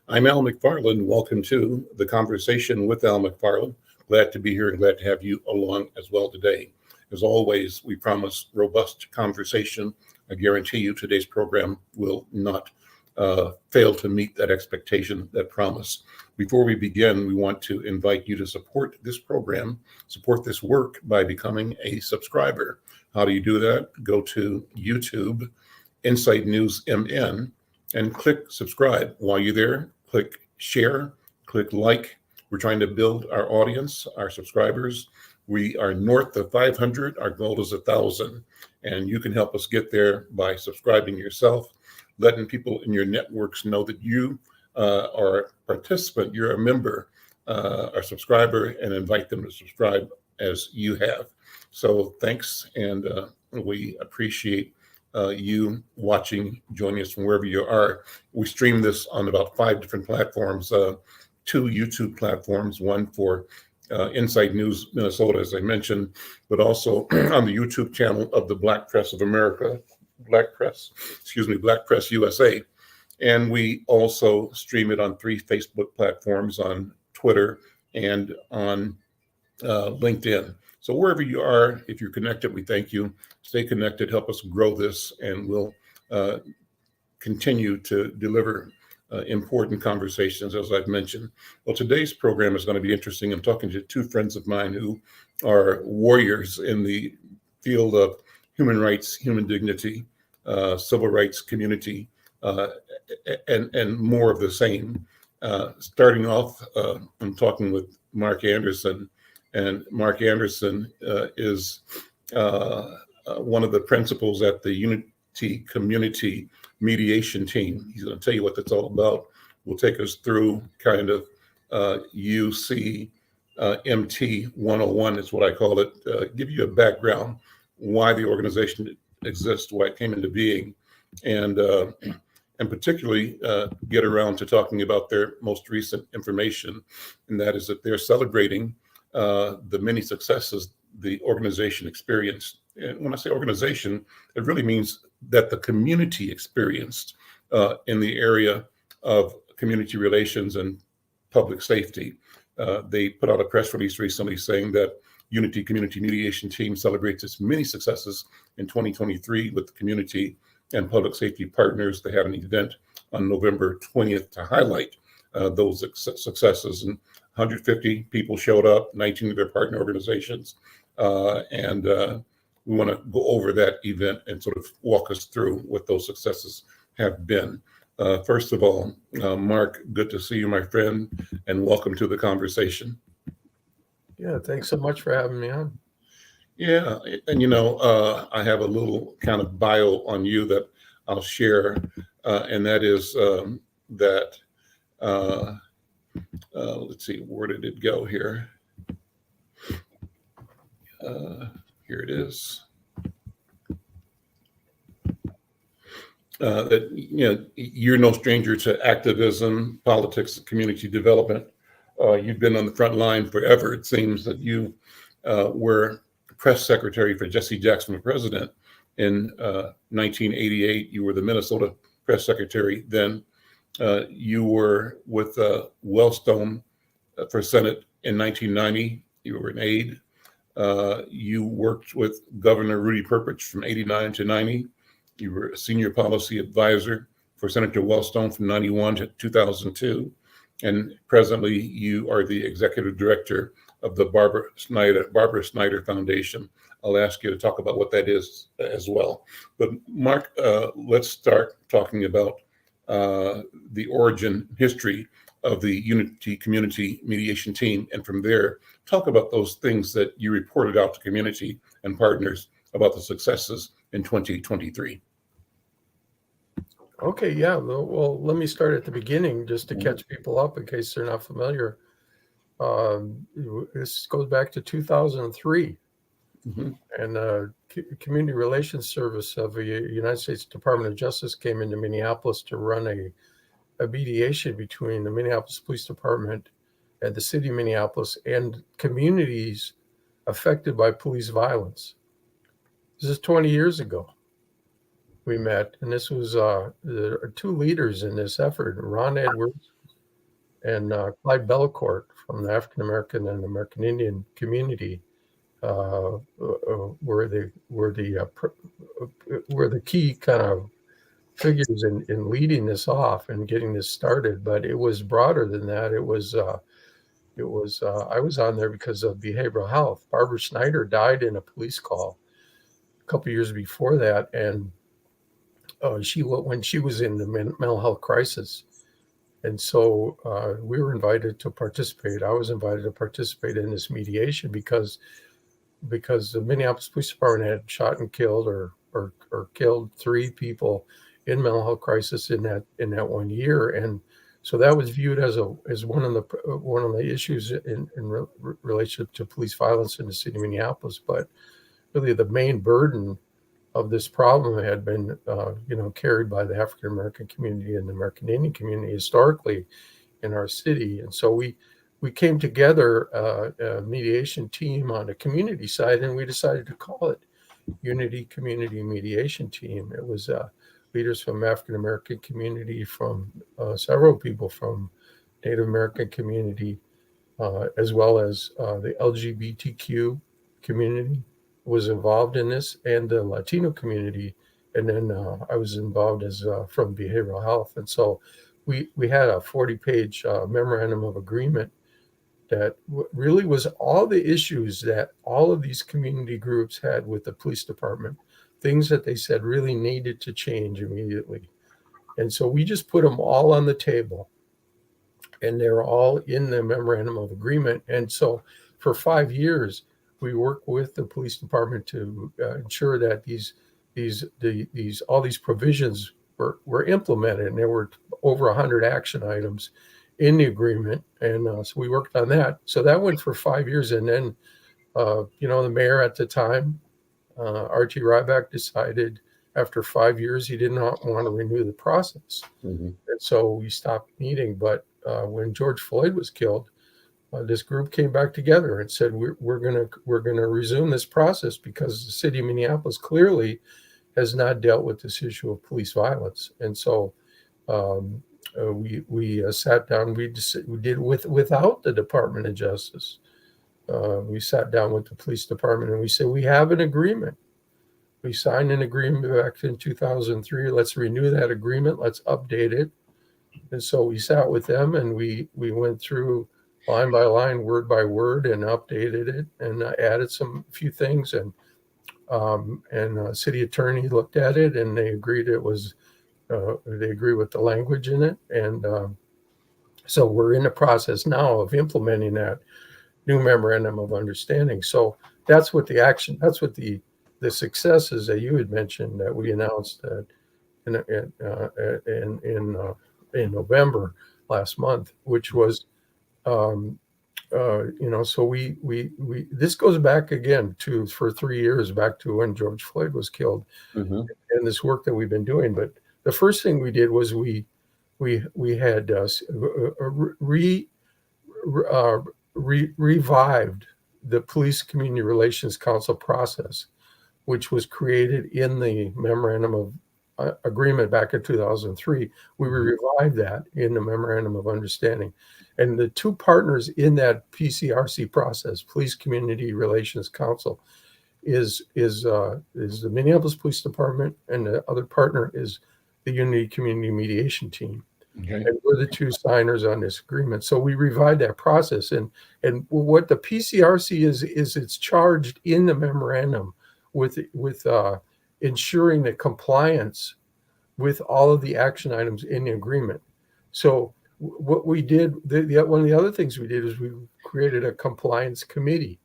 I'm Al McFarland. Welcome to the conversation with Al McFarland. Glad to be here and glad to have you along as well today. As always, we promise robust conversation. I guarantee you today's program will not fail to meet that expectation, that promise. Before we begin, we want to invite you to support this program, support this work by becoming a subscriber. How do you do that? Go to YouTube, Insight News MN, and click subscribe. While you're there, click share, click like. We're trying to build our audience, our subscribers. We are north of 500. Our goal is 1,000. And you can help us get there by subscribing yourself, letting people in your networks know that you are a participant, you're a member, a subscriber, and invite them to subscribe as you have. So thanks, and we appreciate you watching, joining us from wherever you are. We stream this on about 5 different platforms, 2 YouTube platforms, one for Insight News Minnesota, as I mentioned, but also on the YouTube channel of the Black Press of America, Black Press USA. And we also stream it on 3 Facebook platforms, on Twitter and on LinkedIn. So wherever you are, if you're connected, we thank you. Stay connected, help us grow this, and we'll continue to deliver important conversations, as I've mentioned. Well, today's program is going to be interesting. I'm talking to 2 friends of mine who are warriors in the field of human rights, human dignity, civil rights, community, and more of the same. Starting off, I'm talking with Mark Anderson. And Mark Anderson is one of the principals at the Unity Community Mediation Team. He's going to tell you what that's all about. We'll take us through kind of UCMT 101 is what I call it. Give you a background, why the organization exists, why it came into being, and particularly get around to talking about their most recent information, and that is that they're celebrating the many successes the organization experienced. And when I say organization, it really means that the community experienced in the area of community relations and public safety. They put out a press release recently saying that Unity Community Mediation Team celebrates its many successes in 2023 with the community and public safety partners. They have an event on November 20th to highlight those successes. And 150 people showed up, 19 of their partner organizations. And we want to go over that event and sort of walk us through what those successes have been. First of all, Mark, good to see you, my friend, and welcome to the conversation. Yeah, thanks so much for having me on. Yeah, and I have a little kind of bio on you that I'll share, and that is that, let's see, where did it go here? Here it is. That you're no stranger to activism, politics, community development. You've been on the front line forever. It seems that you were press secretary for Jesse Jackson, the president, in 1988. You were the Minnesota press secretary then. You were with Wellstone for Senate in 1990. You were an aide. You worked with Governor Rudy Perpich from 89 to 90. You were a senior policy advisor for Senator Wellstone from 91 to 2002. And presently, you are the executive director of the Barbara Snyder Foundation. I'll ask you to talk about what that is as well. But Mark, let's start talking about the origin history of the Unity Community Mediation Team. And from there, talk about those things that you reported out to community and partners about the successes in 2023. Okay, yeah. Well, let me start at the beginning just to catch people up in case they're not familiar. This goes back to 2003. Mm-hmm. And Community Relations Service of the United States Department of Justice came into Minneapolis to run a mediation between the Minneapolis Police Department and the city of Minneapolis and communities affected by police violence. This is 20 years ago. We met, and this was the 2 leaders in this effort, Ron Edwards and Clyde Bellecourt from the African American and American Indian community were the key kind of figures in leading this off and getting this started. But it was broader than that. It was I was on there because of behavioral health. Barbara Schneider died in a police call a couple years before that, and when she was in the mental health crisis. And so we were invited to participate. I was invited to participate in this mediation because the Minneapolis Police Department had shot and killed or killed 3 people in mental health crisis in that 1 year. And so that was viewed as one of the issues in relationship to police violence in the city of Minneapolis. But really the main burden of this problem had been, carried by the African American community and the American Indian community historically in our city. And so we came together, a mediation team on the community side, and we decided to call it Unity Community Mediation Team. It was leaders from African American community, from several people from Native American community, as well as the LGBTQ community was involved in this, and the Latino community. And then I was involved as from behavioral health. And so we had a 40-page memorandum of agreement that really was all the issues that all of these community groups had with the police department, things that they said really needed to change immediately. And so we just put them all on the table, and they're all in the memorandum of agreement. And so for 5 years, we worked with the police department to ensure that all these provisions were implemented, and there were over 100 action items in the agreement. And so we worked on that. So that went for 5 years. And then, the mayor at the time, R.T. Ryback, decided after 5 years he did not want to renew the process. Mm-hmm. And so we stopped meeting. But when George Floyd was killed, this group came back together and said, we're gonna resume this process because the city of Minneapolis clearly has not dealt with this issue of police violence. And so we sat down. We did without the Department of Justice. We sat down with the police department and we said, we have an agreement. We signed an agreement back in 2003. Let's renew that agreement. Let's update it. And so we sat with them and we went through line by line, word by word, and updated it and added few things. And city attorney looked at it and they agreed they agree with the language in it. And so we're in the process now of implementing that new memorandum of understanding. So that's what the successes that you had mentioned that we announced in November last month, which was, so we this goes back again for 3 years, back to when George Floyd was killed, mm-hmm. and this work that we've been doing. But the first thing we did was we had revived the Police Community Relations Council process, which was created in the memorandum of agreement back in 2003. We revived that in the memorandum of understanding. And the 2 partners in that PCRC process, Police Community Relations Council, is the Minneapolis Police Department, and the other partner is the Unity Community Mediation Team. Okay. And we're the 2 signers on this agreement. So we revived that process. And what the PCRC is it's charged in the memorandum with ensuring the compliance with all of the action items in the agreement. So what we did, one of the other things we did is we created a compliance committee.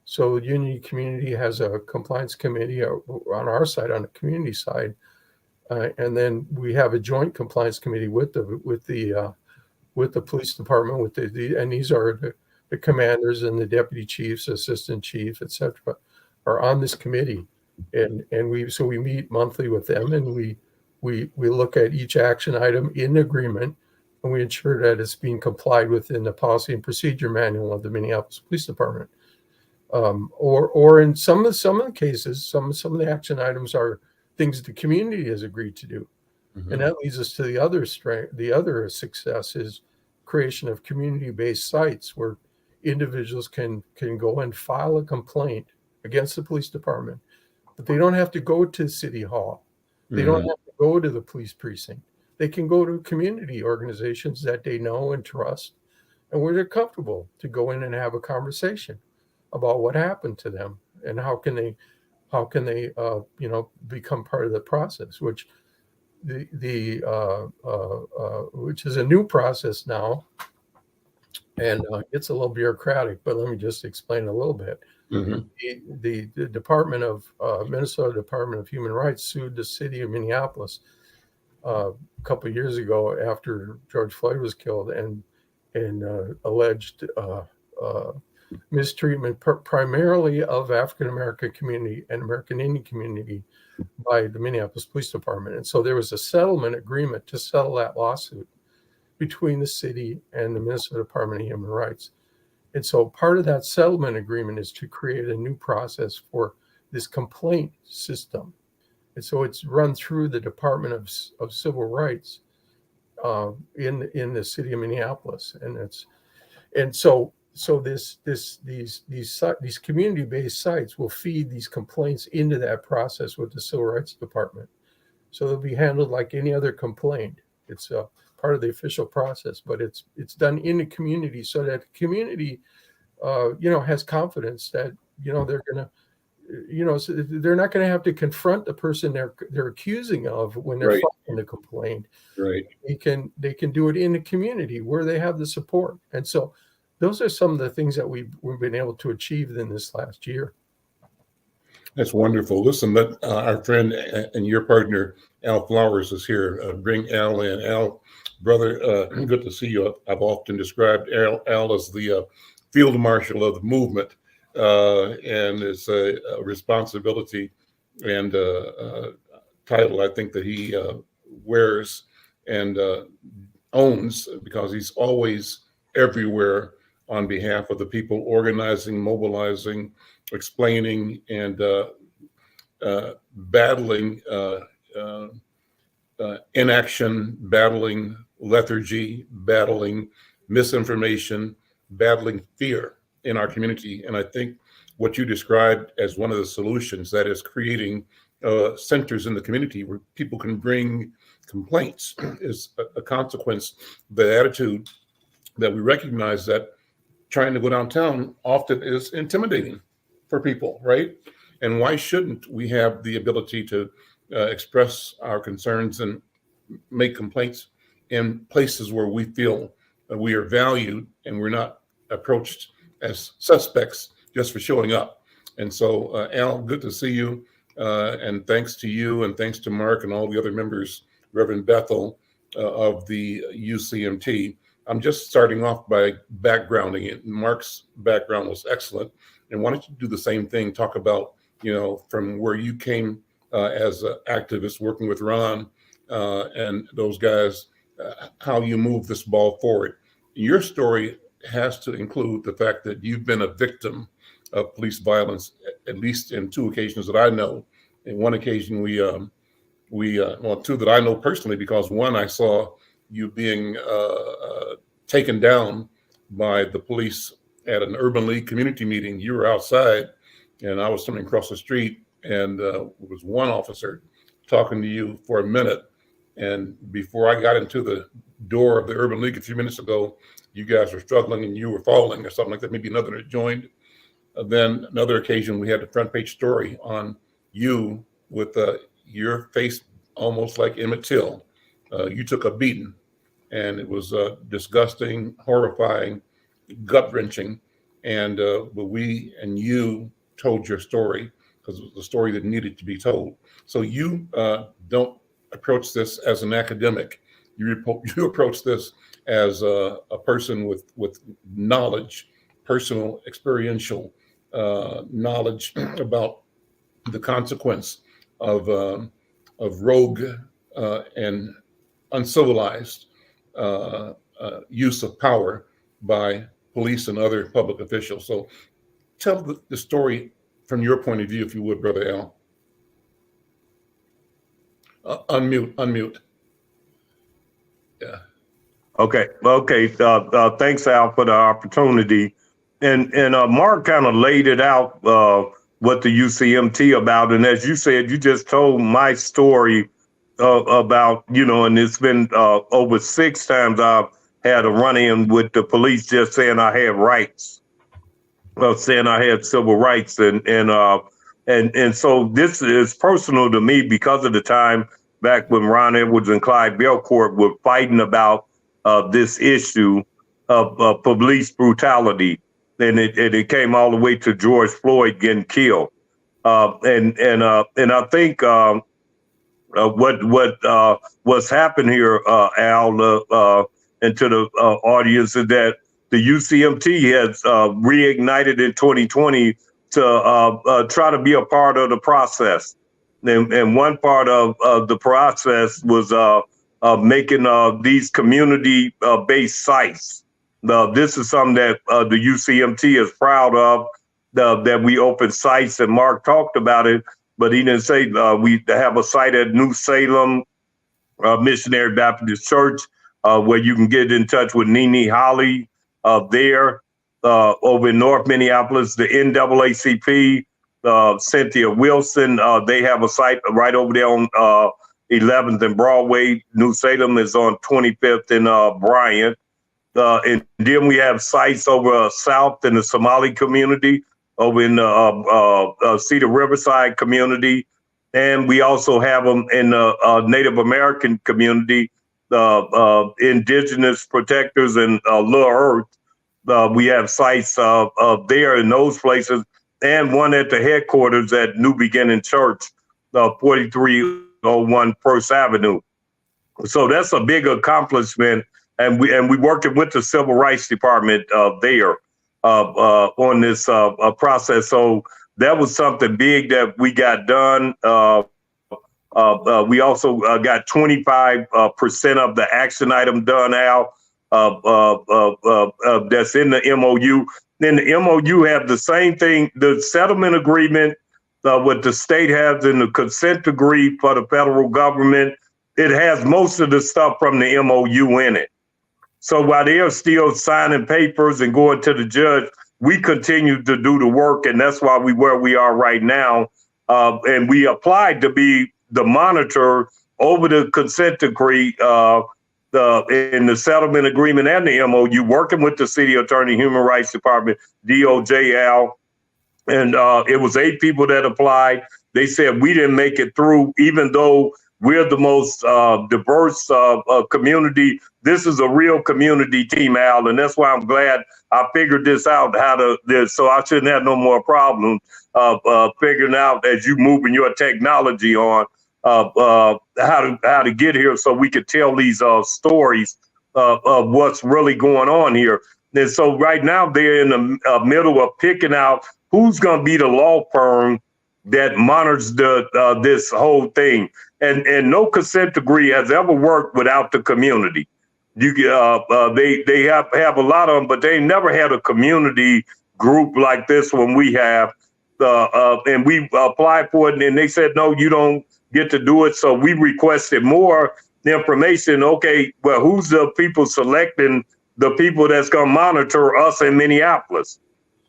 So Unity Community has a compliance committee on our side, on the community side, and then we have a joint compliance committee with the police department, and these are the commanders and the deputy chiefs, assistant chief, etc., are on this committee, and we meet monthly with them, and we look at each action item in the agreement, and we ensure that it's being complied with in the policy and procedure manual of the Minneapolis Police Department. Or in some of the cases, some of the action items are things the community has agreed to do. Mm-hmm. And that leads us to the other success is creation of community-based sites where individuals can go and file a complaint against the police department, but they don't have to go to City Hall. They don't have to go to the police precinct. They can go to community organizations that they know and trust and where they're comfortable to go in and have a conversation about what happened to them and how can they become part of the process, which which is a new process now, and it's a little bureaucratic, but let me just explain a little bit. The Department of Minnesota Department of Human Rights sued the city of Minneapolis a couple of years ago after George Floyd was killed, and alleged mistreatment primarily of African American community and American Indian community by the Minneapolis Police Department. And so there was a settlement agreement to settle that lawsuit between the city and the Minnesota Department of Human Rights. And so part of that settlement agreement is to create a new process for this complaint system. And so it's run through the Department of Civil Rights in the city of Minneapolis. And so these community-based sites will feed these complaints into that process with the Civil Rights Department. So they'll be handled like any other complaint. It's part of the official process, but it's done in the community so that the community, has confidence that, they're going to, so they're not going to have to confront the person they're accusing of when they're filing the complaint. Right. They can do it in the community where they have the support. And so those are some of the things that we've been able to achieve in this last year. That's wonderful. Listen, let our friend and your partner, Al Flowers, is here. Bring Al in. Al, brother, good to see you. I've often described Al as the field marshal of the movement, and it's a responsibility and title I think that he wears and owns, because he's always everywhere on behalf of the people, organizing, mobilizing, explaining, and battling inaction, battling lethargy, battling misinformation, battling fear in our community. And I think what you described as one of the solutions, that is creating centers in the community where people can bring complaints, is a consequence of the attitude that we recognize that trying to go downtown often is intimidating for people, right? And why shouldn't we have the ability to express our concerns and make complaints in places where we feel we are valued and we're not approached as suspects just for showing up? And so, Al, good to see you. And thanks to you, and thanks to Mark and all the other members, Reverend Bethel of the UCMT. I'm just starting off by backgrounding it. Mark's background was excellent. And why don't you do the same thing? Talk about, from where you came as an activist working with Ron and those guys, how you move this ball forward. Your story has to include the fact that you've been a victim of police violence, at least in two occasions that I know. In one occasion, well, two that I know personally, because one, I saw you being taken down by the police at an Urban League community meeting. You were outside and I was standing across the street, and there was one officer talking to you for a minute. And before I got into the door of the Urban League a few minutes ago, you guys were struggling and you were falling or something like that. Maybe another that joined. Then another occasion, we had a front page story on you with your face almost like Emmett Till. You took a beating, and it was disgusting, horrifying, gut-wrenching. And but we and you told your story because it was the story that needed to be told. So you don't approach this as an academic. You approach this as a person with knowledge, personal, experiential knowledge about the consequence of rogue and uncivilized use of power by police and other public officials. So tell the story from your point of view, if you would, Brother Al. Unmute. Yeah. Okay. Thanks, Al, for the opportunity. And Mark kind of laid it out, what the UCMT about. And as you said, you just told my story about, and it's been over 6 times I've had a run-in with the police just saying I had rights, saying I had civil rights, and so this is personal to me because of the time back when Ron Edwards and Clyde Belcourt were fighting about this issue of police brutality, and it came all the way to George Floyd getting killed, and I think what's happened here, Al, and to the audience, is that the UCMT has reignited in 2020 to try to be a part of the process. And one part of the process was making these community-based sites. This is something that the UCMT is proud of, that we open sites, and Mark talked about it, but he didn't say we have a site at New Salem Missionary Baptist Church where you can get in touch with Nene Holly there. Over in North Minneapolis, the NAACP, Cynthia Wilson, they have a site right over there on 11th and Broadway. New Salem is on 25th and Bryant. And then we have sites over south in the Somali community, over in the Cedar Riverside community. And we also have them in the Native American community, Indigenous Protectors and Little Earth. We have sites there in those places, and one at the headquarters at New Beginning Church, 4301 First Avenue. So that's a big accomplishment, and we working with the Civil Rights Department there on this process. So that was something big that we got done. We also got 25% of the action item done, Al. That's in the MOU. Then the MOU have the same thing, the settlement agreement, what the state has in the consent decree for the federal government. It has most of the stuff from the MOU in it. So while they are still signing papers and going to the judge, we continue to do the work, and that's why where we are right now. And we applied to be the monitor over the consent decree in the settlement agreement and the MOU, working with the city attorney, Human Rights Department, DOJ, Al. And it was 8 people that applied. They said we didn't make it through, even though we're the most diverse community. This is a real community team, Al, and that's why I'm glad I figured this out, so I shouldn't have no more problems figuring out as you moving your technology on how to get here, so we could tell these stories of what's really going on here. And so right now they're in the middle of picking out who's going to be the law firm that monitors this whole thing. And no consent decree has ever worked without the community. They have a lot of them, but they never had a community group like this one we have. And we applied for it, and they said, no, you don't get to do it. So we requested more information. Okay, well, who's the people selecting the people that's going to monitor us in Minneapolis?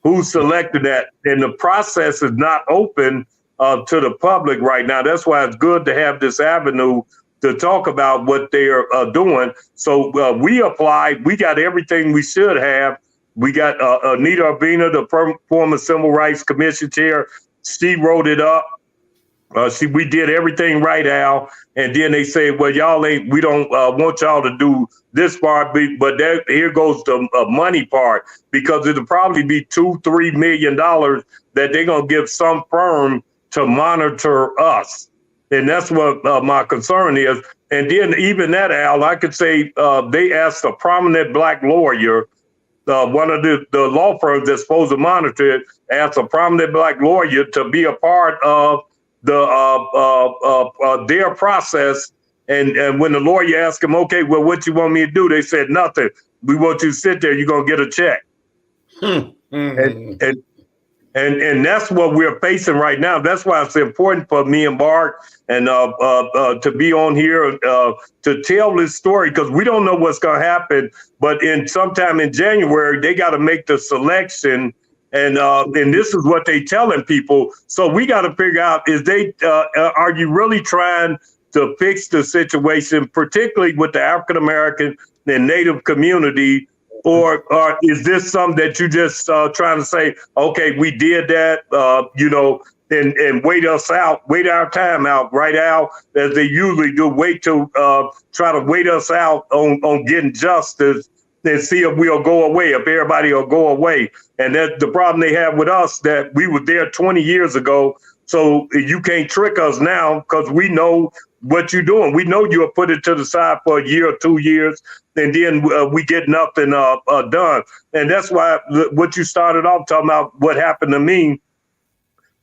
Who's selected that? And the process is not open to the public right now. That's why it's good to have this avenue to talk about what they're doing. So we applied. We got everything we should have. We got Anita Urbina, the former Civil Rights Commission chair. She wrote it up. We did everything right, Al. And then they say, well, we don't want y'all to do this part, but here goes the money part, because it'll probably be $2-3 million that they're going to give some firm to monitor us. And that's what my concern is. And then even that, Al, I could say they asked a prominent Black lawyer, one of the law firms that's supposed to monitor it, asked a prominent Black lawyer to be a part of their process. And when the lawyer asked him, okay, well, what you want me to do? They said, nothing. We want you to sit there. You're going to get a check. And that's what we're facing right now. That's why it's important for me and Mark and to be on here to tell this story, because we don't know what's going to happen. But sometime in January, they got to make the selection, and this is what they telling people. So we got to figure out, are you really trying to fix the situation, particularly with the African American and Native community? Or is this something that you just trying to say, okay, we did that, and wait us out, wait our time out, right, Al, as they usually do, try to wait us out on getting justice and see if we'll go away, if everybody will go away. And that's the problem they have with us, that we were there 20 years ago. So you can't trick us now, because we know what you're doing. We know you'll put it to the side for a year or 2 years, and then we get nothing done. And that's why what you started off talking about, what happened to me,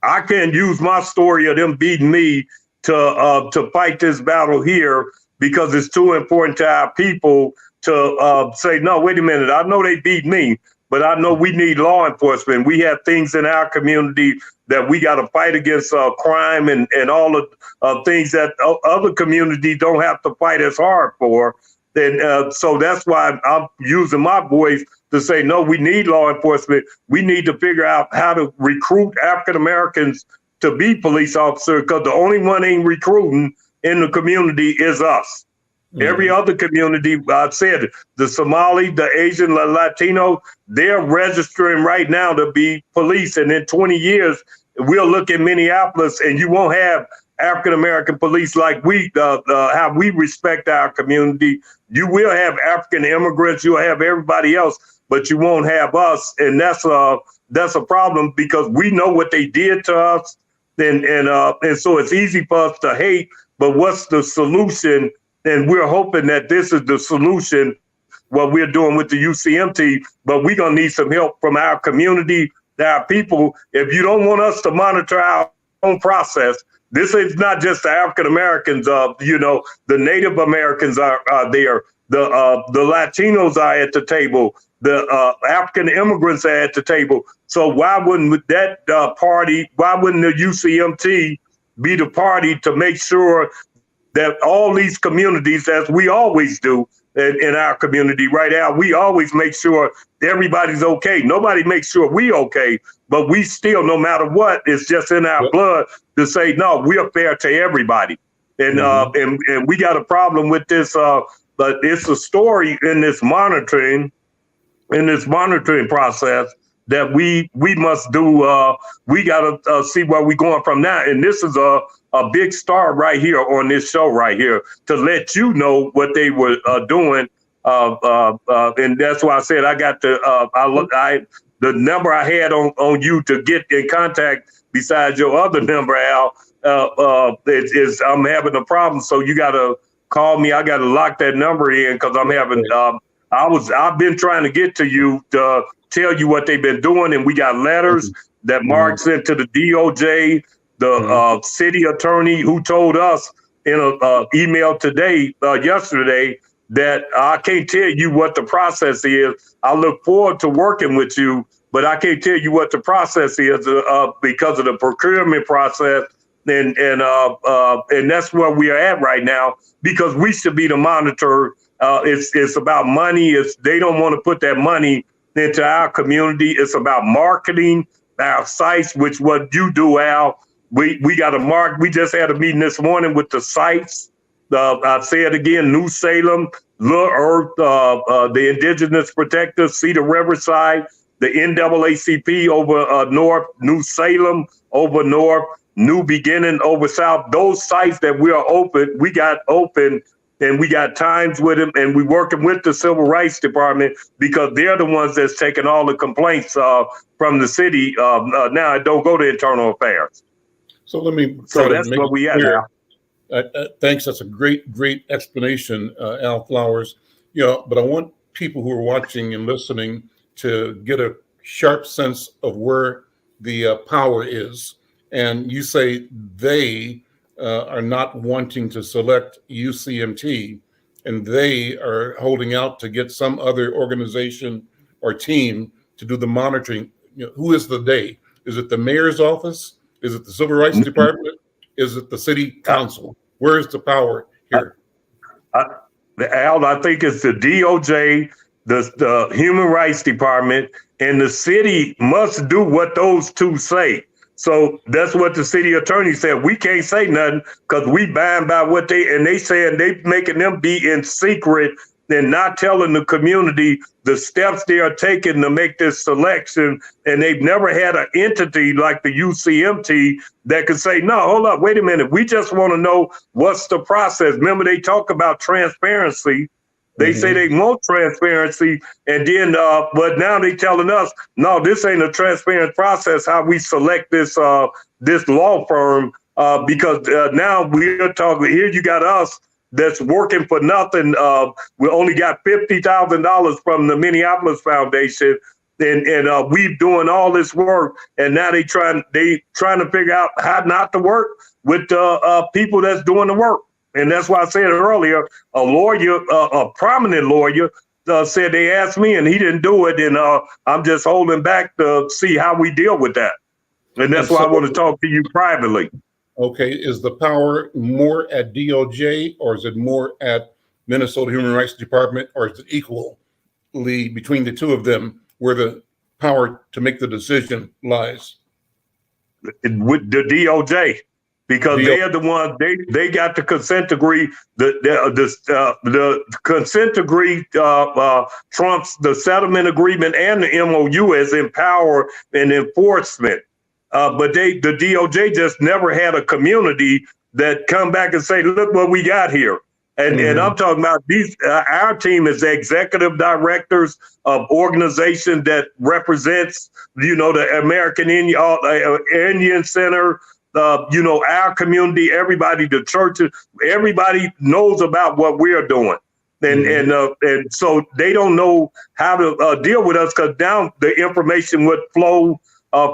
I can't use my story of them beating me to fight this battle here, because it's too important to our people to say, no, wait a minute, I know they beat me, but I know we need law enforcement. We have things in our community that we got to fight against crime and all of things that other communities don't have to fight as hard for. And so that's why I'm using my voice to say, no, we need law enforcement. We need to figure out how to recruit African Americans to be police officers, because the only one ain't recruiting in the community is us. Mm-hmm. Every other community, I said, the Somali, the Asian, the Latino, they're registering right now to be police. And in 20 years, we'll look at Minneapolis and you won't have African-American police like how we respect our community. You will have African immigrants, you'll have everybody else, but you won't have us. And that's a problem, because we know what they did to us. And so it's easy for us to hate, but what's the solution? And we're hoping that this is the solution, what we're doing with the UCMT, but we're going to need some help from our community, our people. If you don't want us to monitor our own process, this is not just the African Americans, the Native Americans are there, the Latinos are at the table, the African immigrants are at the table. So why wouldn't that party, why wouldn't the UCMT be the party to make sure that all these communities, as we always do in our community right now, we always make sure everybody's okay. Nobody makes sure we okay, but we still, no matter what, it's just in our blood to say, no, we are fair to everybody. And and we got a problem with this, but it's a story in this monitoring process that we must do. We got to see where we're going from now. And this is a big star right here on this show right here to let you know what they were doing. And that's why I said I got the number I had on you to get in contact besides your other number, Al, is I'm having a problem. So you got to call me. I got to lock that number in, because I'm having, I've been trying to get to you to tell you what they've been doing. And we got letters that Mark sent to the DOJ, the city attorney, who told us in an email yesterday, that I can't tell you what the process is. I look forward to working with you, but I can't tell you what the process is because of the procurement process. And that's where we are at right now, because we should be the monitor. It's about money. They don't want to put that money into our community. It's about marketing our sites, which what you do, Al. We got to mark. We just had a meeting this morning with the sites. I say it again: New Salem, Little Earth, the Indigenous Protectors, Cedar Riverside, the NAACP over north, New Salem over north, New Beginning over south. Those sites that we are open, we got open. And we got times with them, and we're working with the Civil Rights Department, because they're the ones that's taking all the complaints from the city. Now it don't go to Internal Affairs. So let me. So that's what we at now. Thanks. That's a great explanation, Al Flowers. But I want people who are watching and listening to get a sharp sense of where the power is. And you say they are not wanting to select UCMT, and they are holding out to get some other organization or team to do the monitoring. Who is the they? Is it the mayor's office? Is it the civil rights department? Is it the city council? Where is the power here? Al, I think it's the DOJ, the Human Rights Department, and the city must do what those two say. So that's what the city attorney said. We can't say nothing because we bind by what they saying they making them be in secret and not telling the community the steps they are taking to make this selection. And they've never had an entity like the UCMT that could say, no, hold up, wait a minute. We just want to know what's the process. Remember, they talk about transparency. They say they want transparency, and then, but now they telling us, no, this ain't a transparent process. How we select this this law firm, because now we're talking here. You got us that's working for nothing. We only got $50,000 from the Minneapolis Foundation, and we doing all this work, and now they trying to figure out how not to work with people that's doing the work. And that's why I said earlier, a lawyer, a prominent lawyer, said they asked me and he didn't do it. And I'm just holding back to see how we deal with that. And that's why I want to talk to you privately. Okay. Is the power more at DOJ or is it more at Minnesota Human Rights Department, or is it equally between the two of them where the power to make the decision lies? With the DOJ. Because they're the ones, they got the consent decree. The consent decree trumps the settlement agreement and the MOU as in power and enforcement. But the DOJ just never had a community that come back and say, look what we got here. And I'm talking about these. Our team is executive directors of organization that represents, the American Indian Center. Our community, everybody, the churches, everybody knows about what we're doing. And so they don't know how to deal with us because now the information would flow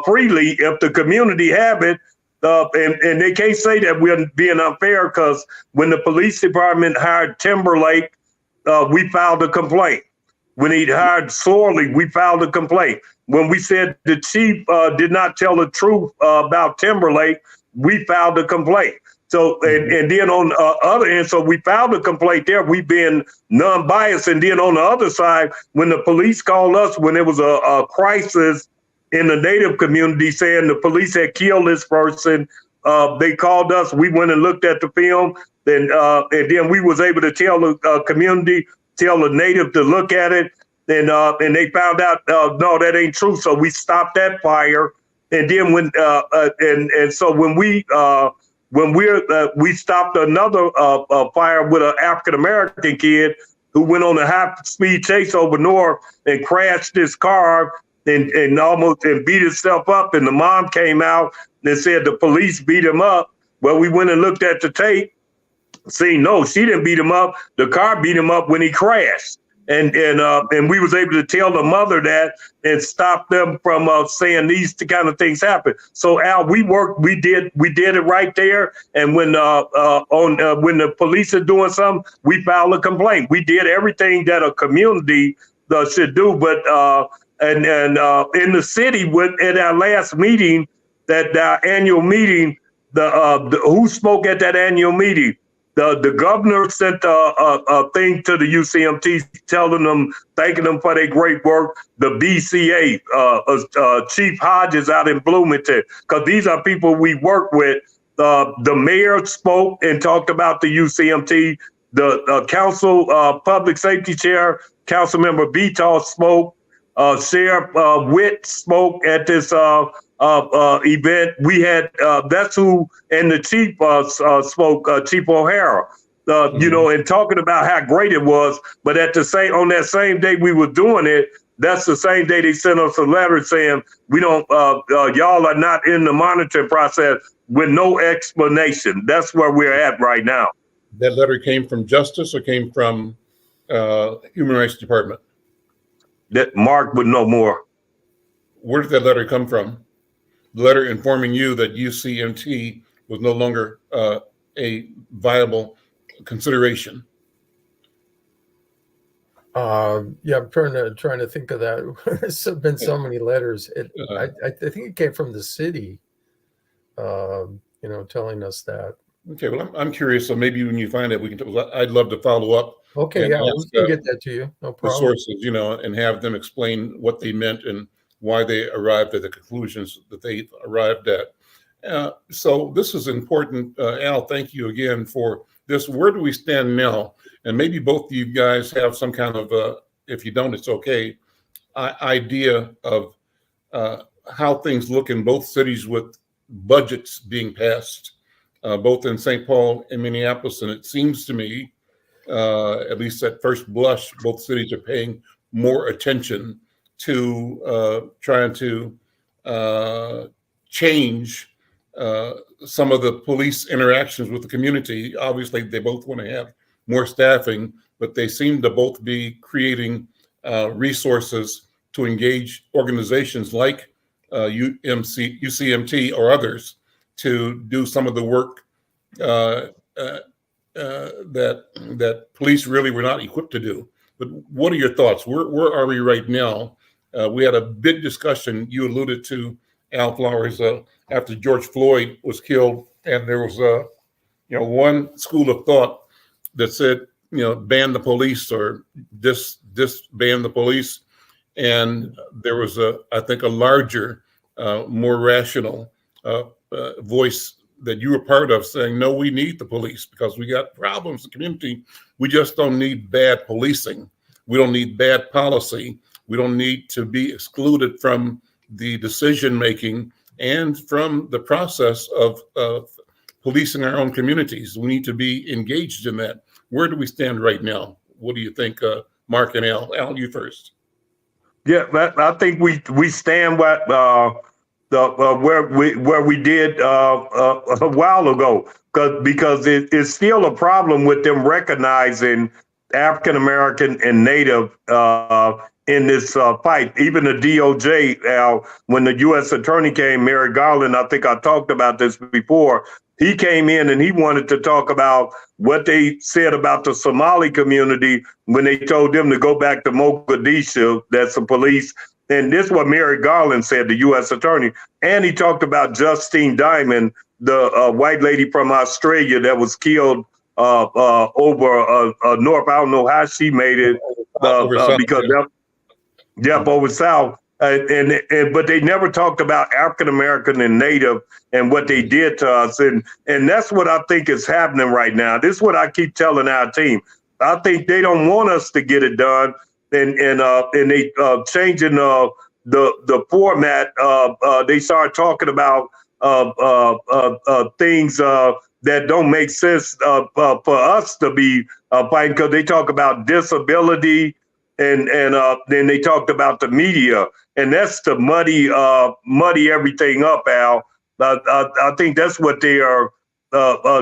freely if the community have it. And they can't say that we're being unfair because when the police department hired Timberlake, we filed a complaint. When he hired Sorley, we filed a complaint. When we said the chief did not tell the truth about Timberlake, we filed a complaint. So, and then on the other end, so we filed a complaint there. We've been non-biased. And then on the other side, when the police called us, when there was a crisis in the Native community saying the police had killed this person, they called us. We went and looked at the film. And then we was able to tell the community, tell the Native to look at it. And they found out, no, that ain't true. So we stopped that fire. And then so when we stopped another fire with an African-American kid who went on a high-speed chase over north and crashed his car and almost beat himself up. And the mom came out and said the police beat him up. Well, we went and looked at the tape. See, no, she didn't beat him up. The car beat him up when he crashed. And we was able to tell the mother that and stop them from saying these kind of things happen. So Al, we did it right there. And when when the police are doing something, we filed a complaint. We did everything that a community should do. But in the city, at our last meeting, our annual meeting, who spoke at that annual meeting? The governor sent a thing to the UCMT telling them, thanking them for their great work. The BCA, Chief Hodges out in Bloomington, because these are people we work with. The mayor spoke and talked about the UCMT. The council public safety chair, Councilmember Betal spoke. Sheriff Witt spoke at this event. We had that's who, and the chief spoke, Chief O'Hara, and talking about how great it was. But on that same day we were doing it, that's the same day they sent us a letter saying we don't, y'all are not in the monitoring process with no explanation. That's where we're at right now. That letter came from Justice or came from Human Rights Department? That Mark would know more. Where did that letter come from? The letter informing you that UCMT was no longer a viable consideration. Yeah, I'm trying to think of that. It's been so many letters. I think it came from the city, telling us that. Okay, well, I'm curious. So maybe when you find it, we can. I'd love to follow up Okay, and yeah, we ask can get that to you. No the problem. sources, and have them explain what they meant and why they arrived at the conclusions that they arrived at. So this is important. Al, thank you again for this. Where do we stand now? And maybe both of you guys have some kind of, if you don't, it's okay, idea of how things look in both cities with budgets being passed, both in St. Paul and Minneapolis. And it seems to me, at least at first blush, both cities are paying more attention to trying to change some of the police interactions with the community. Obviously, they both want to have more staffing, but they seem to both be creating resources to engage organizations like UCMT or others to do some of the work that police really were not equipped to do. But what are your thoughts? Where are we right now? We had a big discussion. You alluded to, Al Flowers, after George Floyd was killed, and there was one school of thought that said, ban the police or disband the police, and there was I think a larger, more rational voice that you were part of saying, no, we need the police because we got problems in the community. We just don't need bad policing. We don't need bad policy. We don't need to be excluded from the decision-making and from the process of policing our own communities. We need to be engaged in that. Where do we stand right now? What do you think, Mark and Al? Al, you first. Yeah, I think we stand where we did a while ago, because it's still a problem with them recognizing African American and Native in this fight. Even the DOJ, when the U.S. Attorney came, Merrick Garland, I think I talked about this before. He came in and he wanted to talk about what they said about the Somali community when they told them to go back to Mogadishu. That's the police. And this is what Merrick Garland said, the U.S. Attorney. And he talked about Justine Diamond, the white lady from Australia that was killed over north. I don't know how she made it over south. But they never talked about African American and Native and what they did to us, and that's what I think is happening right now. This is what I keep telling our team. I think they don't want us to get it done, and they changing the format. They start talking about things that don't make sense for us to be fighting, because they talk about disability. And then they talked about the media, and that's to muddy everything up, Al. I think that's what they are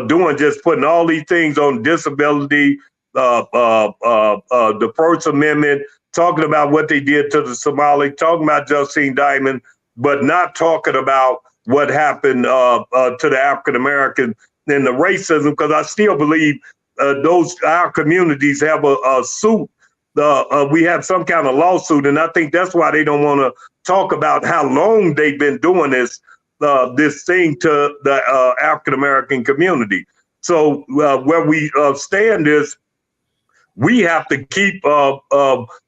doing, just putting all these things on disability, the First Amendment, talking about what they did to the Somali, talking about Justine Diamond, but not talking about what happened to the African American and the racism, because I still believe our communities have a suit. We have some kind of lawsuit, and I think that's why they don't want to talk about how long they've been doing this thing to the African American community. So where we stand is we have to keep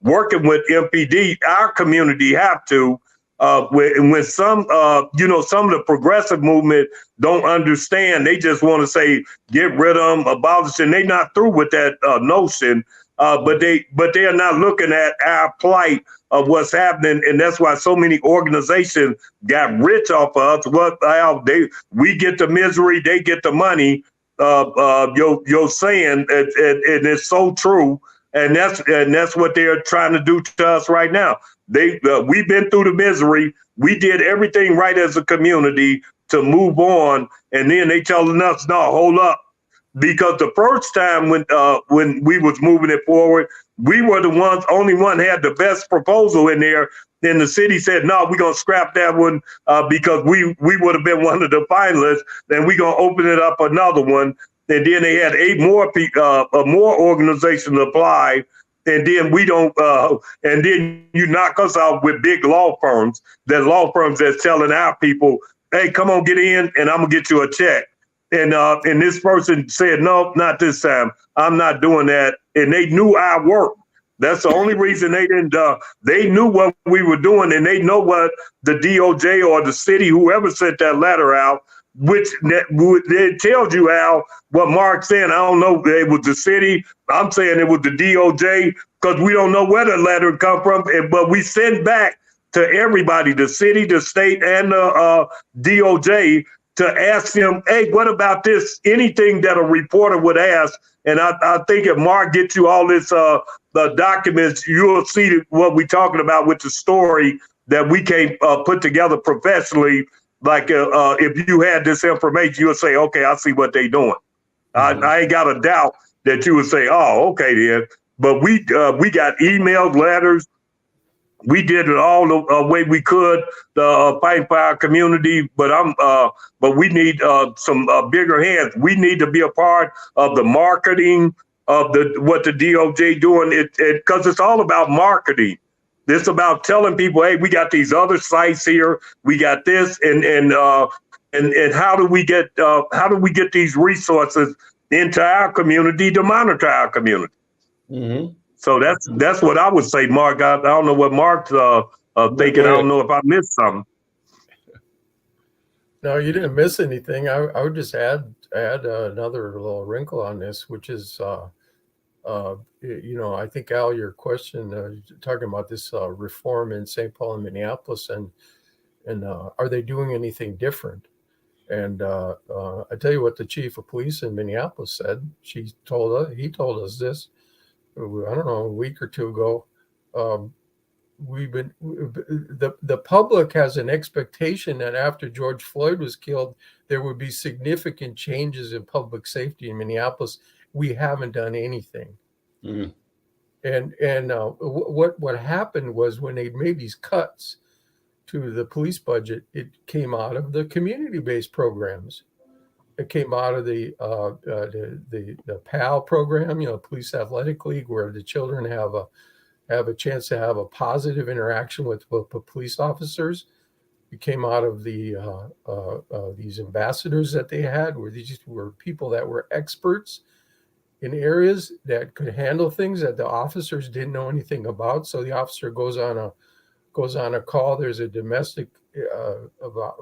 working with MPD. Our community have to. When some of the progressive movement don't understand, they just want to say get rid of them, abolish, and they're not through with that notion. But they are not looking at our plight of what's happening, and that's why so many organizations got rich off of us. We get the misery, they get the money. You're saying, and it's so true, and that's what they're trying to do to us right now. We've been through the misery. We did everything right as a community to move on, and then they telling us, no, hold up. Because the first time when we was moving it forward, we were the only one had the best proposal in there. Then the city said, no, we're going to scrap that one because we would have been one of the finalists. Then we're going to open it up another one. And then they had 8 more organizations apply. and then we don't, and then you knock us out with big law firms. That law firms that's telling our people, "Hey, come on, get in, and I'm gonna get you a check." And this person said, "No, not this time. I'm not doing that." And they knew our work. That's the only reason they didn't. They knew what we were doing, and they know what the DOJ or the city, whoever sent that letter out, which it tells you how what Mark's saying. I don't know if it was the city. I'm saying it was the DOJ because we don't know where the letter come from. But we sent back to everybody, the city, the state, and the DOJ to ask them, "Hey, what about this?" Anything that a reporter would ask. And I think if Mark gets you all this the documents, you'll see what we're talking about with the story that we can't put together professionally. Like if you had this information, you'll say, "Okay, I see what they're doing." Mm-hmm. I ain't got a doubt that you would say, "Oh, okay, then." But we got emails, letters. We did it all the way we could, fighting for our community. But we need some bigger hands. We need to be a part of the marketing of what the DOJ doing. Because it's all about marketing. It's about telling people, "Hey, we got these other sites here. We got this, and how do we get these resources into our community to monitor our community?" Mm-hmm. So that's what I would say, Mark. I don't know what Mark's thinking. I don't know if I missed something. No, you didn't miss anything. I would just add another little wrinkle on this, which is, I think, Al, your question talking about this reform in St. Paul and Minneapolis, and are they doing anything different? And I tell you what the chief of police in Minneapolis said. He told us this. I don't know, a week or two ago. The public has an expectation that after George Floyd was killed, there would be significant changes in public safety in Minneapolis. We haven't done anything. Mm. And what happened was when they made these cuts to the police budget, it came out of the community-based programs. It came out of the PAL program, Police Athletic League, where the children have a chance to have a positive interaction with police officers. It came out of these ambassadors that they had, where these were people that were experts in areas that could handle things that the officers didn't know anything about. So the officer goes on a call. There's a domestic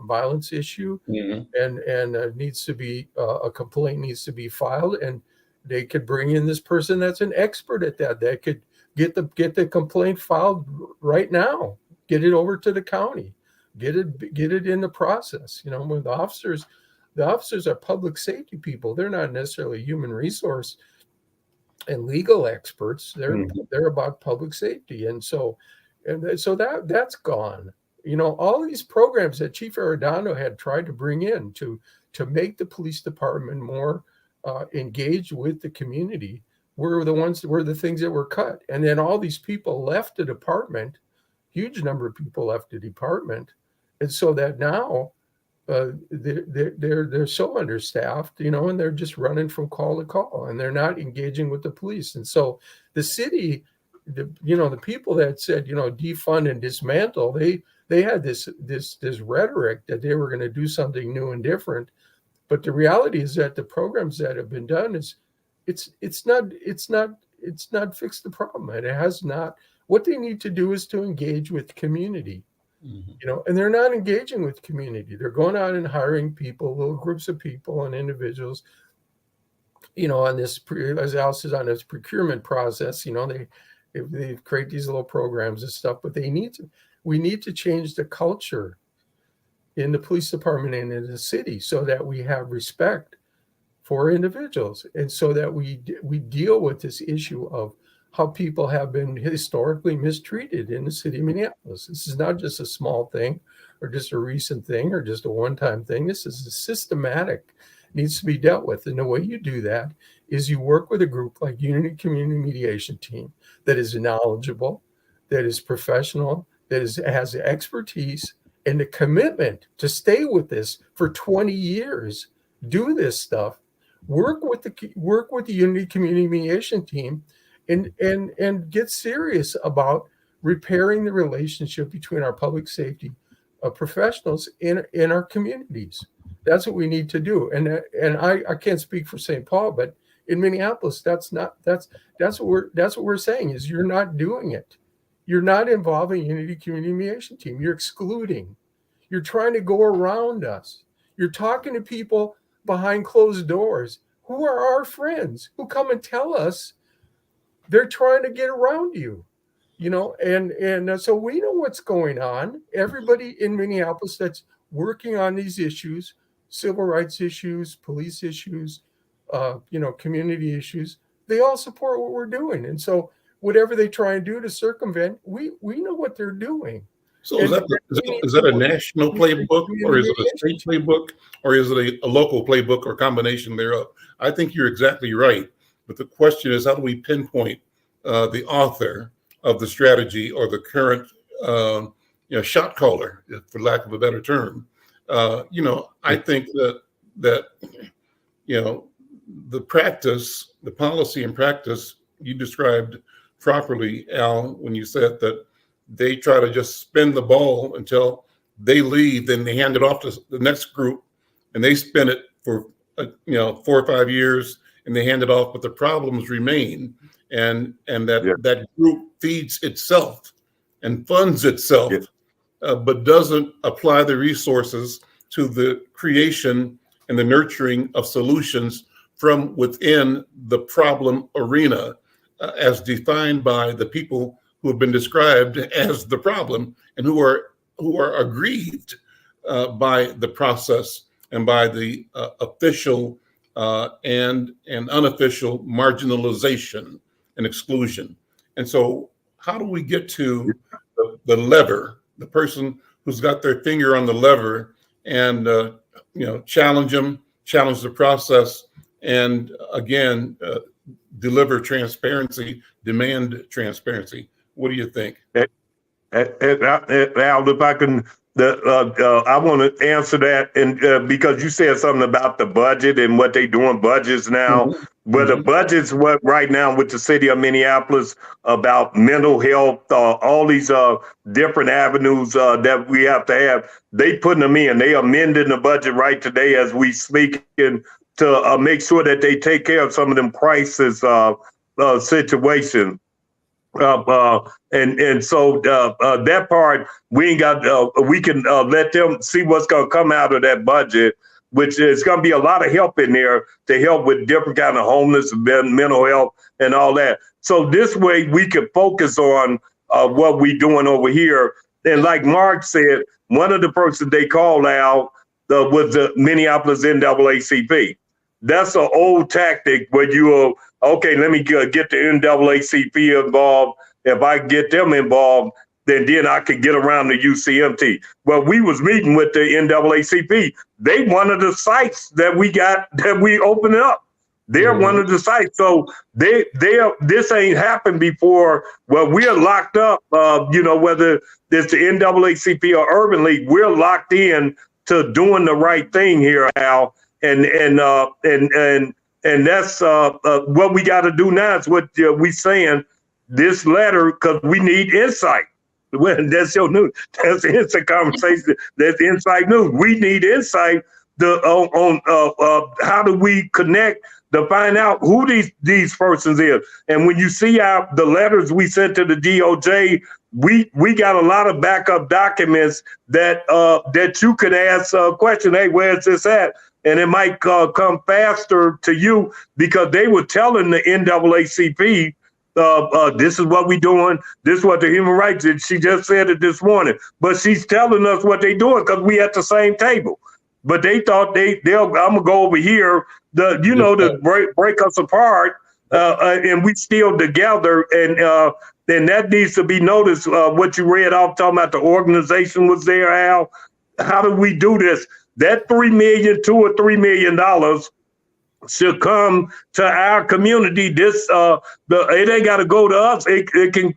violence issue, mm-hmm. and needs to be a complaint needs to be filed, and they could bring in this person that's an expert at that could get the complaint filed right now, get it over to the county, get it in the process. When the officers are public safety people, they're not necessarily human resource and legal experts. They're about public safety, and so that's gone. All these programs that Chief Arredondo had tried to bring in to make the police department more engaged with the community were the things that were cut. And then all these people left the department, huge number of people left the department. And so that now they're so understaffed, and they're just running from call to call, and they're not engaging with the police. And so the city, the people that said, defund and dismantle, they had this rhetoric that they were going to do something new and different. But the reality is that the programs that have been done it's not fixed the problem. And it has not. What they need to do is to engage with community, mm-hmm. And they're not engaging with community. They're going out and hiring people, little groups of people and individuals, on this, as Al says, on this procurement process. They create these little programs and stuff, but we need to change the culture in the police department and in the city so that we have respect for individuals, and so that we deal with this issue of how people have been historically mistreated in the city of Minneapolis. This is not just a small thing or just a recent thing or just a one-time thing. This is a systematic, needs to be dealt with. And the way you do that is you work with a group like Unity Community Mediation Team that is knowledgeable, that is professional, that has expertise and the commitment to stay with this for 20 years, do this stuff, work with the Unity Community Mediation Team, and get serious about repairing the relationship between our public safety professionals in our communities. That's what we need to do. And I can't speak for St. Paul, but in Minneapolis, that's what we're saying is you're not doing it. You're not involving Unity Community Mediation Team. You're excluding. You're trying to go around us. You're talking to people behind closed doors who are our friends, who come and tell us they're trying to get around you, and so we know what's going on. Everybody in Minneapolis that's working on these issues, civil rights issues, police issues, community issues, they all support what we're doing. And so whatever they try and do to circumvent, we know what they're doing. So is that a national playbook, or is it a state playbook, or is it a local playbook, or combination thereof? I think you're exactly right. But the question is, how do we pinpoint the author of the strategy or the current shot caller, for lack of a better term? I think that the practice, the policy and practice you described properly, Al, when you said that they try to just spin the ball until they leave, then they hand it off to the next group, and they spin it for 4 or 5 years, and they hand it off, but the problems remain, and that group feeds itself and funds itself, but doesn't apply the resources to the creation and the nurturing of solutions from within the problem arena, as defined by the people who have been described as the problem and who are aggrieved by the process and by the official and unofficial marginalization and exclusion. And so how do we get to the lever, the person who's got their finger on the lever, and challenge the process, and again, deliver transparency, demand transparency? What do you think? Al, if I can, I want to answer that, and because you said something about the budget and what they doing budgets now. Mm-hmm. But the budget's what right now with the city of Minneapolis about mental health, all these different avenues that we have to have. They putting them in. They amending the budget right today as we speak, and to make sure that they take care of some of them crisis situations. And so that part we ain't got. We can let them see what's going to come out of that budget, which is going to be a lot of help in there to help with different kind of homeless, mental health, and all that. So this way we can focus on what we doing over here. And like Mark said, one of the persons they called out was the Minneapolis NAACP. That's an old tactic where okay, let me get the NAACP involved. If I get them involved, then I could get around the UCMT. Well, we was meeting with the NAACP. They one of the sites that we opened up. They're one of the sites. So this ain't happened before. Well, we're locked up, whether it's the NAACP or Urban League, we're locked in to doing the right thing here, Al. And that's what we got to do now is what we saying, this letter, because we need insight. Well, that's your news. That's the inside conversation. That's inside news. We need insight on how do we connect to find out who these persons is. And when you see the letters we sent to the DOJ, we got a lot of backup documents that you could ask a question. Hey, where's this at? And it might come faster to you because they were telling the NAACP, this is what we doing. This is what the human rights did. She just said it this morning, but she's telling us what they doing because we at the same table. But they thought I'm gonna go over here, to break us apart, and we still together. And that needs to be noticed. What you read off talking about the organization was there, Al. How do we do this? That $2 or $3 million should come to our community. It ain't got to go to us. It can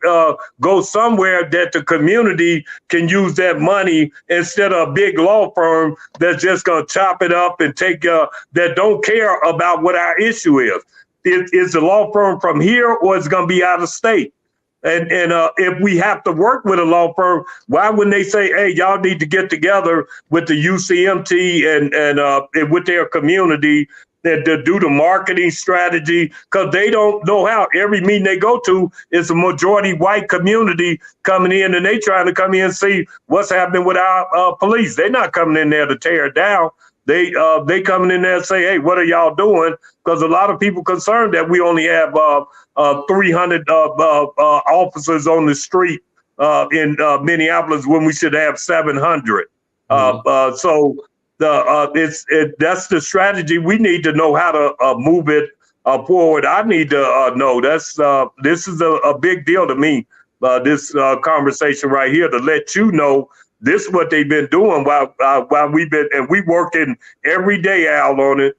go somewhere that the community can use that money instead of a big law firm that's just going to chop it up and take that don't care about what our issue is. is the law firm from here or is it going to be out of state? And if we have to work with a law firm, why wouldn't they say, hey, y'all need to get together with the UCMT and with their community to do the marketing strategy? Because they don't know how. Every meeting they go to is a majority white community coming in, and they trying to come in and see what's happening with our police. They're not coming in there to tear it down. They coming in there and say, hey, what are y'all doing? Because a lot of people concerned that we only have 300 officers on the street in Minneapolis when we should have 700. So that's the strategy. We need to know how to move it forward. I need to know this is a big deal to me. This conversation right here to let you know. This is what they've been doing while we've been, and we working every day, Al, on it.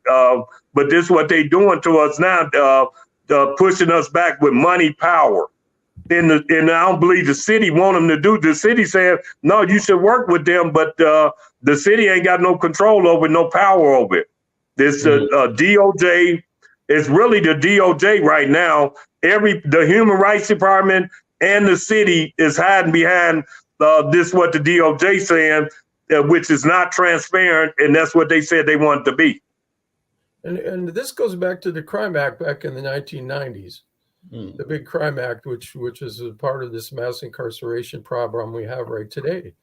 But this is what they doing to us now, pushing us back with money, power. And I don't believe the city want them to do. The city said, no, you should work with them, but the city ain't got no control over it, no power over it. This DOJ, it's really the DOJ right now. The Human Rights Department and the city is hiding behind this what the DOJ saying, which is not transparent, and that's what they said they want to be. And this goes back to the Crime Act back in the 1990s, the big Crime Act, which is a part of this mass incarceration problem we have right today.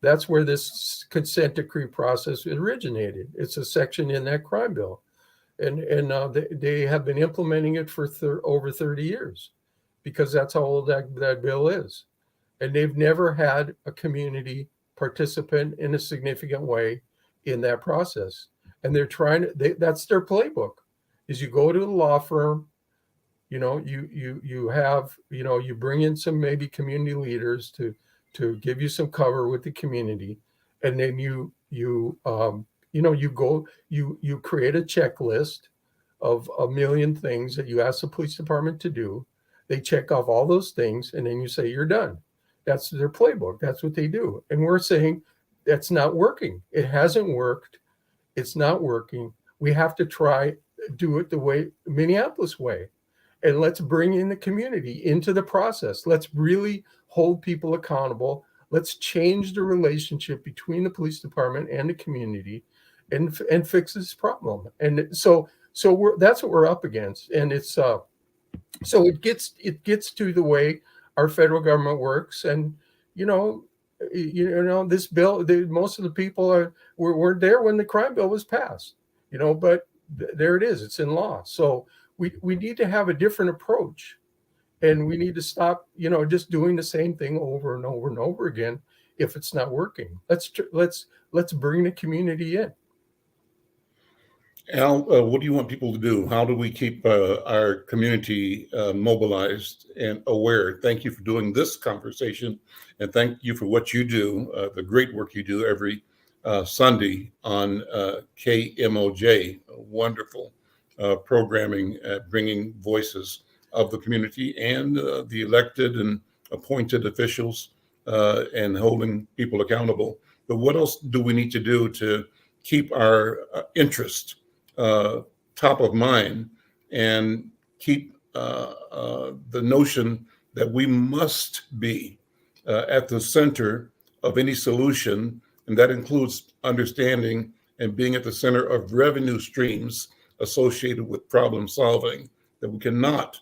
That's where this consent decree process originated. It's a section in that crime bill, and they have been implementing it for over 30 years, because that's how old that bill is. And they've never had a community participant in a significant way in that process. And they're trying to, that's their playbook, is you go to the law firm, you bring in some maybe community leaders to give you some cover with the community. And then you create a checklist of a million things that you ask the police department to do. They check off all those things, and then you say, you're done. That's their playbook. That's what they do. And we're saying that's not working. It hasn't worked. It's not working. We have to do it the Minneapolis way. And let's bring in the community into the process. Let's really hold people accountable. Let's change the relationship between the police department and the community and fix this problem. And so that's what we're up against. And it's so it gets to the way our federal government works. And this bill, most of the people weren't there when the crime bill was passed, but there it is. It's in law. So we need to have a different approach, and we need to stop, just doing the same thing over and over and over again. If it's not working, let's bring the community in. Al, what do you want people to do? How do we keep our community mobilized and aware? Thank you for doing this conversation, and thank you for what you do, the great work you do every Sunday on KMOJ. Wonderful programming, bringing voices of the community and the elected and appointed officials and holding people accountable. But what else do we need to do to keep our interest top of mind and keep the notion that we must be at the center of any solution, and that includes understanding and being at the center of revenue streams associated with problem solving, that we cannot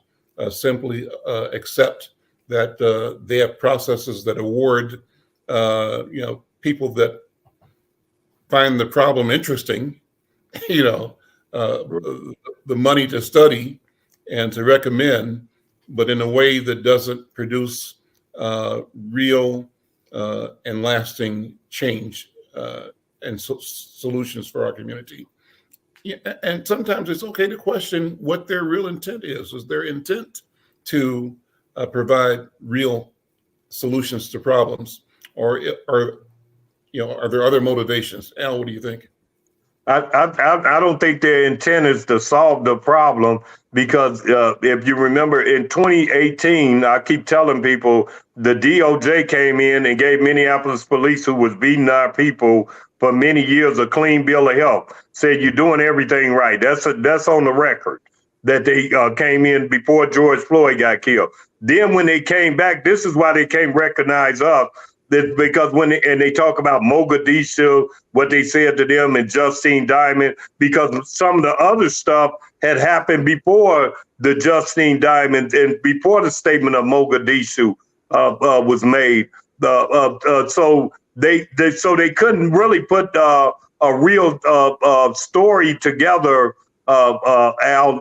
simply accept that they have processes that award people that find the problem interesting, the money to study and to recommend, but in a way that doesn't produce real and lasting change and solutions for our community. Yeah, and sometimes it's okay to question what their real intent is. Is their intent to provide real solutions to problems, or are there other motivations? Al, what do you think? I don't think their intent is to solve the problem, because if you remember in 2018, I keep telling people the DOJ came in and gave Minneapolis police, who was beating our people for many years, a clean bill of health. Said you're doing everything right. That's on the record. that they came in before George Floyd got killed. Then when they came back, this is why they can't recognize us. That because they talk about Mogadishu, what they said to them, and Justine Diamond, because some of the other stuff had happened before the Justine Diamond and before the statement of Mogadishu was made. So they couldn't really put a real story together. Al,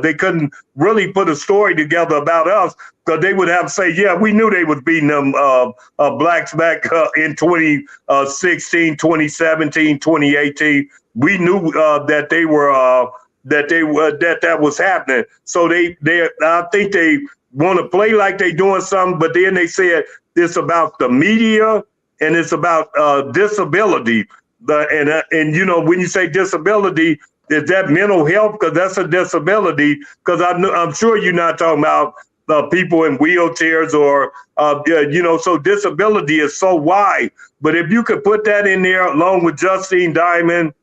they couldn't really put a story together about us, because they would have to say, yeah, we knew they was beating them blacks back in 2016, 2017, 2018. We knew that they were that was happening. So I think they want to play like they doing something, but then they said it's about the media and it's about disability. And you know, when you say disability, is that mental health? Because that's a disability. Because I'm sure you're not talking about people in wheelchairs or, you know, so disability is so wide. But if you could put that in there along with Justine Diamond,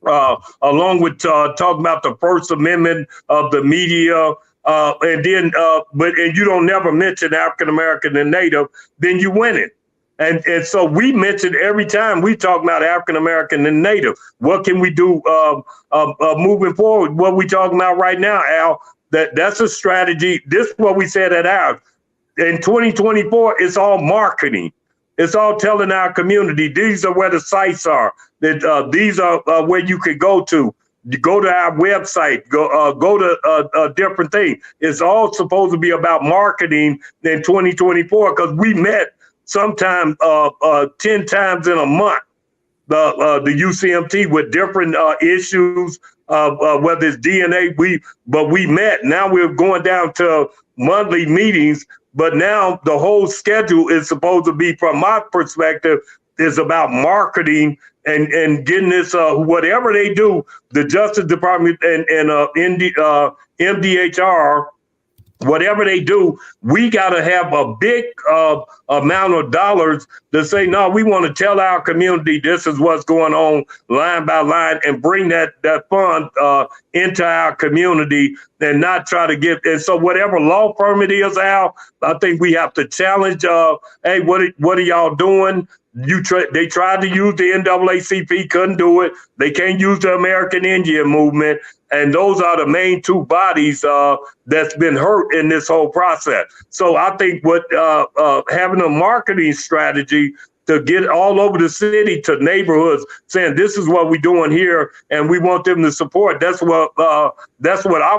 along with talking about the First Amendment of the media, and then, and you don't never mention African American and Native, then you win it. And so we mentioned every time we talk about African American and Native. What can we do moving forward? What we talking about right now, Al? That's a strategy. This is what we said at ours. In 2024, it's all marketing. It's all telling our community these are where the sites are. That these are where you could go to. You go to our website. Go to different things. It's all supposed to be about marketing in 2024, because we met sometime 10 times in a month, the UCMT, with different issues, whether it's DNA, we met. Now we're going down to monthly meetings, but now the whole schedule is supposed to be, from my perspective, is about marketing and getting this, whatever they do, the Justice Department and MDHR, whatever they do, we got to have a big amount of dollars to say, no, we want to tell our community this is what's going on line by line, and bring that fund into our community, and not try to get. And so whatever law firm it is, Al, I think we have to challenge, hey, what are y'all doing? They tried to use the NAACP, couldn't do it. They can't use the American Indian Movement. And those are the main two bodies that's been hurt in this whole process. So I think what having a marketing strategy to get all over the city to neighborhoods, saying this is what we're doing here, and we want them to support. That's what I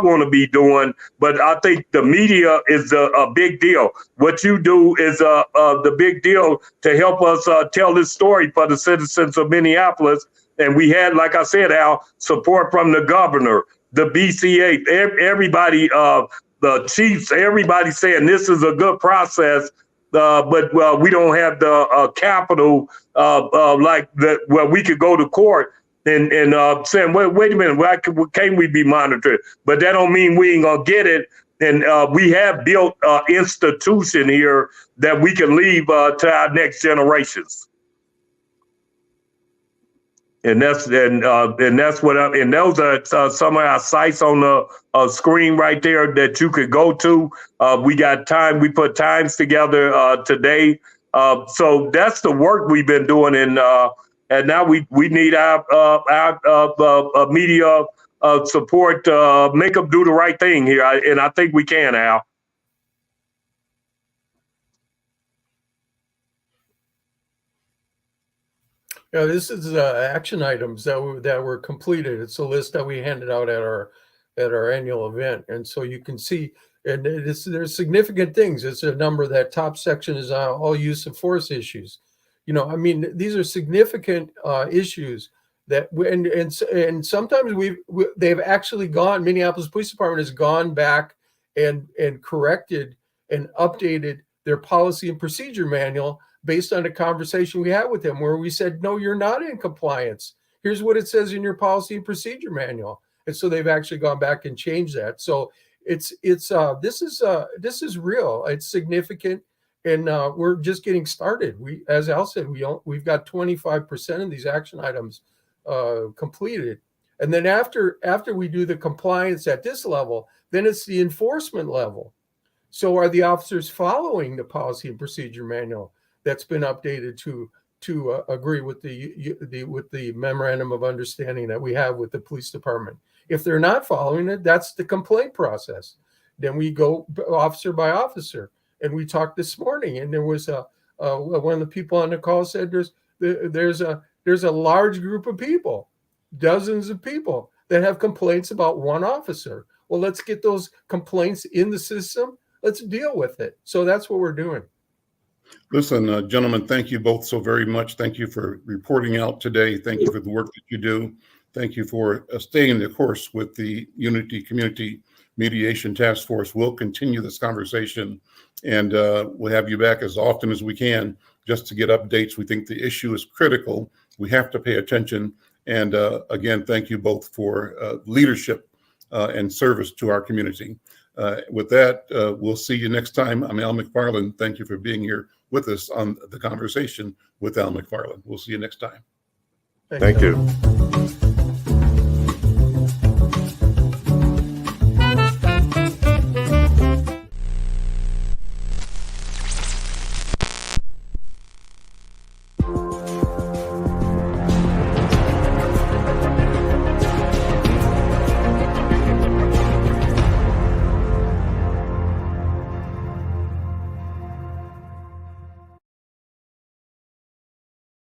want to be doing. But I think the media is a big deal. What you do is the big deal to help us tell this story for the citizens of Minneapolis. And we had, like I said, Al, support from the governor, the BCA, everybody, the chiefs, everybody saying this is a good process. But we don't have the capital like that, where we could go to court and saying, wait a minute, why can't we be monitored? But that don't mean we ain't gonna get it. And we have built an institution here that we can leave to our next generations. And that's what and those are some of our sites on the screen right there that you could go to. We got time. We put times together today. So that's the work we've been doing. And now we need our media support to make them do the right thing here. And I think we can, Al. Yeah, this is action items that were completed. It's a list that we handed out at our annual event, and so you can see, and there's significant things. It's a number. That top section is all use of force issues. You know, I mean, these are significant issues that, and sometimes they've actually gone. Minneapolis Police Department has gone back and corrected and updated their policy and procedure manual based on a conversation we had with them, where we said, no, you're not in compliance. Here's what it says in your policy and procedure manual. And so they've actually gone back and changed that. So this is real. It's significant. And we're just getting started. As Al said, we've got 25% of these action items completed. And then after we do the compliance at this level, then it's the enforcement level. So are the officers following the policy and procedure manual that's been updated to agree with the memorandum of understanding that we have with the police department? If they're not following it, that's the complaint process. Then we go officer by officer. And we talked this morning, and there was one of the people on the call said there's a large group of people, dozens of people that have complaints about one officer. Well, let's get those complaints in the system. Let's deal with it. So that's what we're doing. Listen, gentlemen, thank you both so very much. Thank you for reporting out today. Thank you for the work that you do. Thank you for staying the course with the Unity Community Mediation Task Force. We'll continue this conversation, and we'll have you back as often as we can just to get updates. We think the issue is critical. We have to pay attention. And again, thank you both for leadership and service to our community. With that, we'll see you next time. I'm Al McFarland. Thank you for being here with us on the conversation with Al McFarland. We'll see you next time. Thank you.